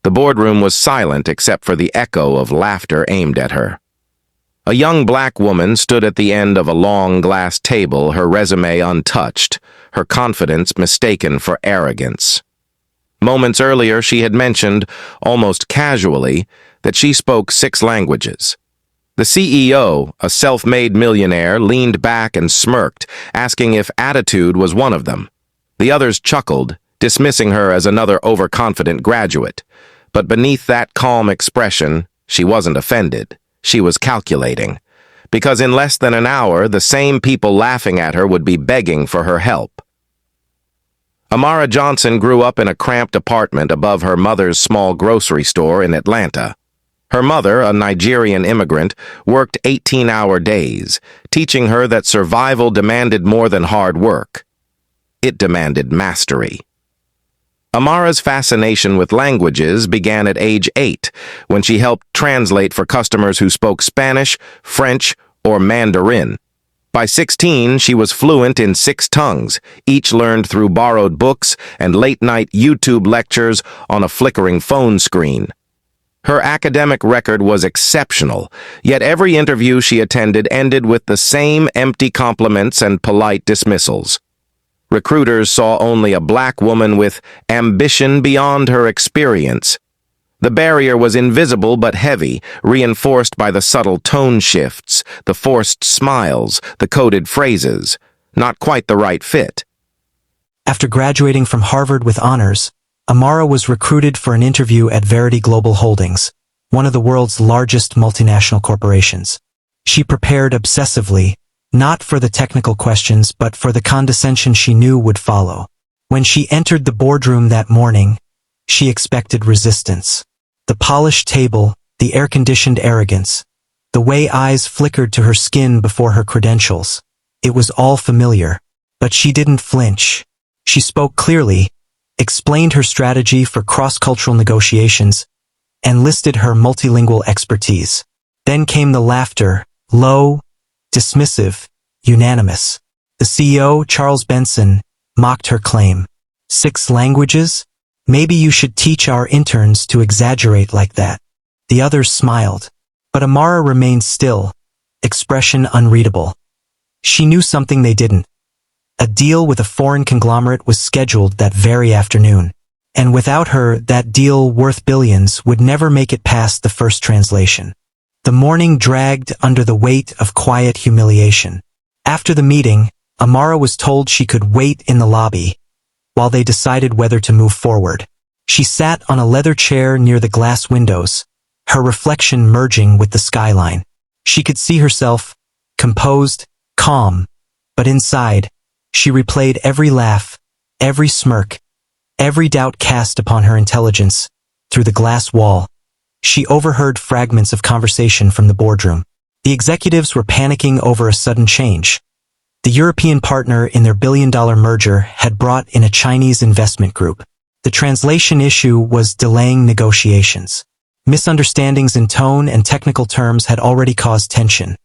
The boardroom was silent except for the echo of laughter aimed at her. A young black woman stood at the end of a long glass table, her resume untouched, her confidence mistaken for arrogance. Moments earlier, she had mentioned, almost casually, that she spoke 6 languages. The CEO, a self-made millionaire, leaned back and smirked, asking if attitude was one of them. The others chuckled, dismissing her as another overconfident graduate. But beneath that calm expression, she wasn't offended. She was calculating. Because in less than an hour, the same people laughing at her would be begging for her help. Amara Johnson grew up in a cramped apartment above her mother's small grocery store in Atlanta. Her mother, a Nigerian immigrant, worked 18-hour days, teaching her that survival demanded more than hard work. It demanded mastery. Amara's fascination with languages began at age 8, when she helped translate for customers who spoke Spanish, French, or Mandarin. By 16, she was fluent in 6 tongues, each learned through borrowed books and late-night YouTube lectures on a flickering phone screen. Her academic record was exceptional, yet every interview she attended ended with the same empty compliments and polite dismissals. Recruiters saw only a black woman with ambition beyond her experience. The barrier was invisible but heavy, reinforced by the subtle tone shifts, the forced smiles, the coded phrases. Not quite the right fit. After graduating from Harvard with honors, Amara was recruited for an interview at Verity Global Holdings, one of the world's largest multinational corporations. She prepared obsessively, not for the technical questions but for the condescension she knew would follow. When she entered the boardroom that morning, she expected resistance. The polished table, the air-conditioned arrogance, the way eyes flickered to her skin before her credentials. It was all familiar, but she didn't flinch. She spoke clearly, explained her strategy for cross-cultural negotiations, and listed her multilingual expertise. Then came the laughter, low, dismissive, unanimous. The CEO, Charles Benson, mocked her claim. 6 languages? Maybe you should teach our interns to exaggerate like that. The others smiled. But Amara remained still, expression unreadable. She knew something they didn't. A deal with a foreign conglomerate was scheduled that very afternoon. And without her, that deal worth billions would never make it past the first translation. The morning dragged under the weight of quiet humiliation. After the meeting, Amara was told she could wait in the lobby while they decided whether to move forward. She sat on a leather chair near the glass windows, her reflection merging with the skyline. She could see herself, composed, calm, but inside, she replayed every laugh, every smirk, every doubt cast upon her intelligence through the glass wall. She overheard fragments of conversation from the boardroom. The executives were panicking over a sudden change. The European partner in their billion-dollar merger had brought in a Chinese investment group. The translation issue was delaying negotiations. Misunderstandings in tone and technical terms had already caused tension.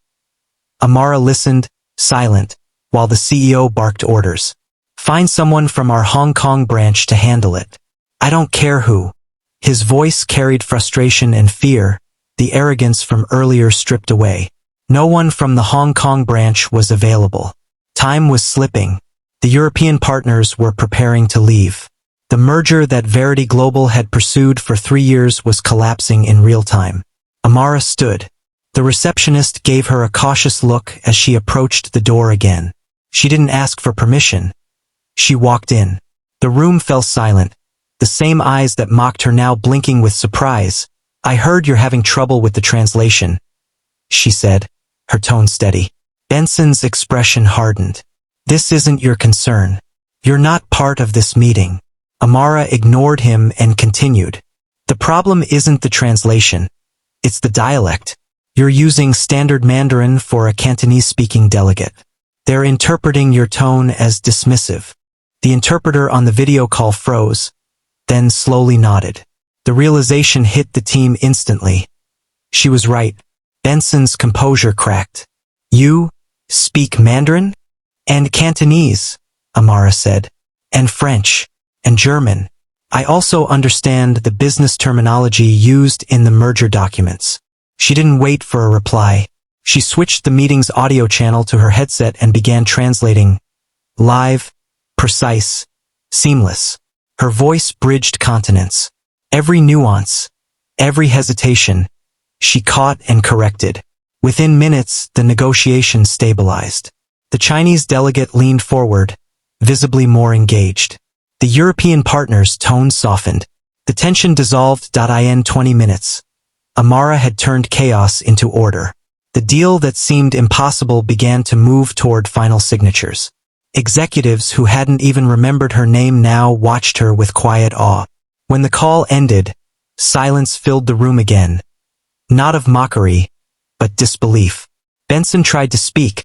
Amara listened, silent, while the CEO barked orders. Find someone from our Hong Kong branch to handle it. I don't care who. His voice carried frustration and fear, the arrogance from earlier stripped away. No one from the Hong Kong branch was available. Time was slipping. The European partners were preparing to leave. The merger that Verity Global had pursued for 3 years was collapsing in real time. Amara stood. The receptionist gave her a cautious look as she approached the door again. She didn't ask for permission. She walked in. The room fell silent. The same eyes that mocked her now blinking with surprise. I heard you're having trouble with the translation, she said, her tone steady. Benson's expression hardened. This isn't your concern. You're not part of this meeting. Amara ignored him and continued. The problem isn't the translation. It's the dialect. You're using standard Mandarin for a Cantonese-speaking delegate. They're interpreting your tone as dismissive. The interpreter on the video call froze, then slowly nodded. The realization hit the team instantly. She was right. Benson's composure cracked. You speak Mandarin? And Cantonese, Amara said. And French. And German. I also understand the business terminology used in the merger documents. She didn't wait for a reply. She switched the meeting's audio channel to her headset and began translating. Live, precise, seamless. Her voice bridged continents. Every nuance, every hesitation, she caught and corrected. Within minutes, the negotiation stabilized. The Chinese delegate leaned forward, visibly more engaged. The European partner's tone softened. The tension dissolved. In 20 minutes, Amara had turned chaos into order. The deal that seemed impossible began to move toward final signatures. Executives who hadn't even remembered her name now watched her with quiet awe. When the call ended, silence filled the room again. Not of mockery, but disbelief. Benson tried to speak,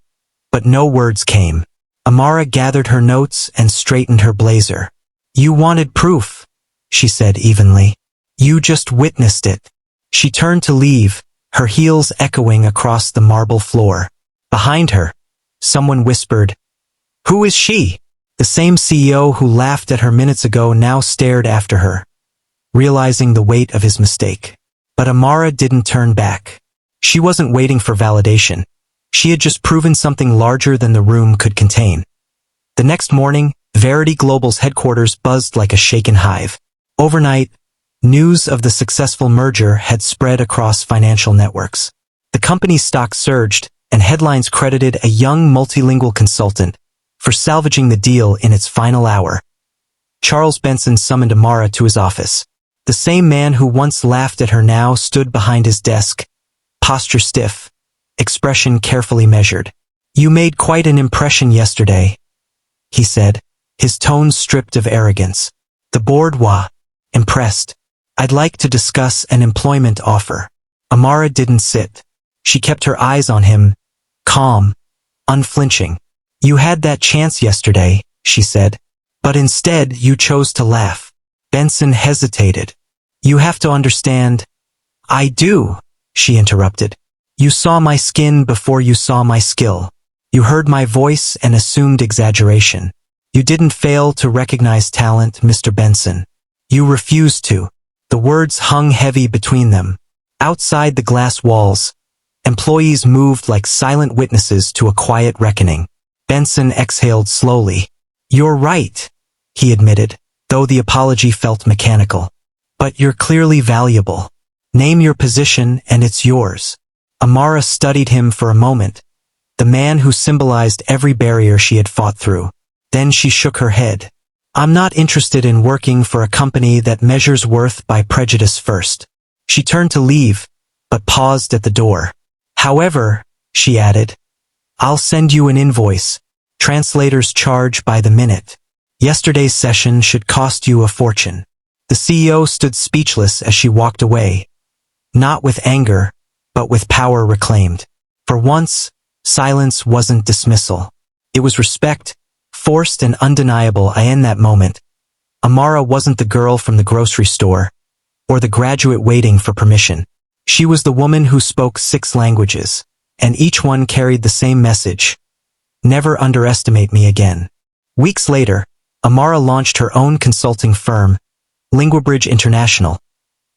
but no words came. Amara gathered her notes and straightened her blazer. You wanted proof, she said evenly. You just witnessed it. She turned to leave, her heels echoing across the marble floor. Behind her, someone whispered, Who is she? The same CEO who laughed at her minutes ago now stared after her, realizing the weight of his mistake. But Amara didn't turn back. She wasn't waiting for validation. She had just proven something larger than the room could contain. The next morning, Verity Global's headquarters buzzed like a shaken hive. Overnight, news of the successful merger had spread across financial networks. The company's stock surged, and headlines credited a young multilingual consultant for salvaging the deal in its final hour. Charles Benson summoned Amara to his office. The same man who once laughed at her now stood behind his desk, posture stiff, expression carefully measured. You made quite an impression yesterday, he said, his tone stripped of arrogance. The board was impressed. I'd like to discuss an employment offer. Amara didn't sit. She kept her eyes on him, calm, unflinching. You had that chance yesterday, she said, but instead you chose to laugh. Benson hesitated. You have to understand. I do, she interrupted. You saw my skin before you saw my skill. You heard my voice and assumed exaggeration. You didn't fail to recognize talent, Mr. Benson. You refused to. The words hung heavy between them. Outside the glass walls, employees moved like silent witnesses to a quiet reckoning. Benson exhaled slowly. You're right, he admitted, though the apology felt mechanical. But you're clearly valuable. Name your position and it's yours. Amara studied him for a moment, the man who symbolized every barrier she had fought through. Then she shook her head. I'm not interested in working for a company that measures worth by prejudice first. She turned to leave, but paused at the door. However, she added, I'll send you an invoice. Translators charge by the minute. Yesterday's session should cost you a fortune. The CEO stood speechless as she walked away, not with anger, but with power reclaimed. For once, silence wasn't dismissal. It was respect, forced and undeniable. In that moment, Amara wasn't the girl from the grocery store, or the graduate waiting for permission. She was the woman who spoke 6 languages, and each one carried the same message. Never underestimate me again. Weeks later, Amara launched her own consulting firm, LinguaBridge International,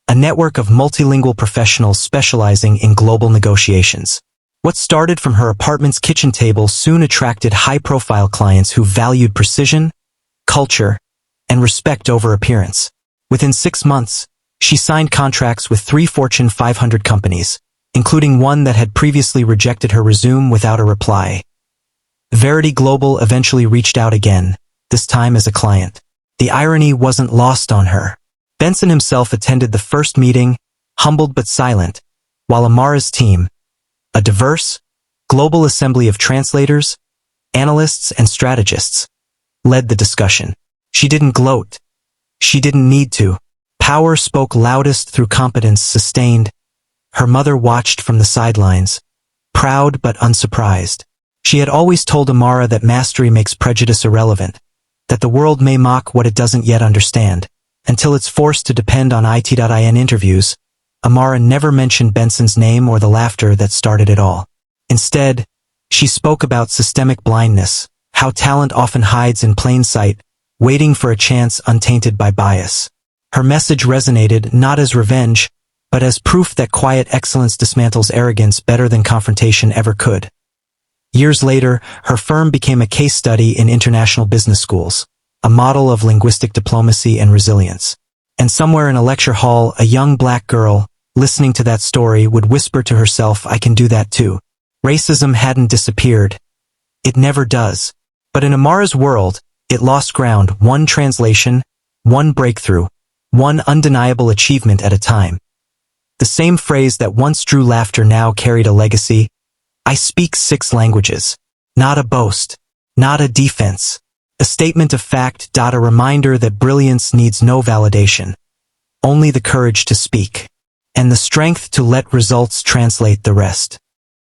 a network of multilingual professionals specializing in global negotiations. What started from her apartment's kitchen table soon attracted high-profile clients who valued precision, culture, and respect over appearance. Within 6 months, she signed contracts with 3 Fortune 500 companies, including one that had previously rejected her resume without a reply. Verity Global eventually reached out again, this time as a client. The irony wasn't lost on her. Benson himself attended the first meeting, humbled but silent, while Amara's team, a diverse, global assembly of translators, analysts, and strategists, led the discussion. She didn't gloat. She didn't need to. Power spoke loudest through competence sustained. Her mother watched from the sidelines, proud but unsurprised. She had always told Amara that mastery makes prejudice irrelevant, that the world may mock what it doesn't yet understand. Until it's forced to depend on IT.in interviews, Amara never mentioned Benson's name or the laughter that started it all. Instead, she spoke about systemic blindness, how talent often hides in plain sight, waiting for a chance untainted by bias. Her message resonated not as revenge, but as proof that quiet excellence dismantles arrogance better than confrontation ever could. Years later, her firm became a case study in international business schools, a model of linguistic diplomacy and resilience. And somewhere in a lecture hall, a young black girl, listening to that story, would whisper to herself, "I can do that too." Racism hadn't disappeared. It never does. But in Amara's world, it lost ground, one translation, one breakthrough, one undeniable achievement at a time. The same phrase that once drew laughter now carried a legacy. "I speak 6 languages." Not a boast. Not a defense. A statement of fact. A reminder that brilliance needs no validation. Only the courage to speak. And the strength to let results translate the rest.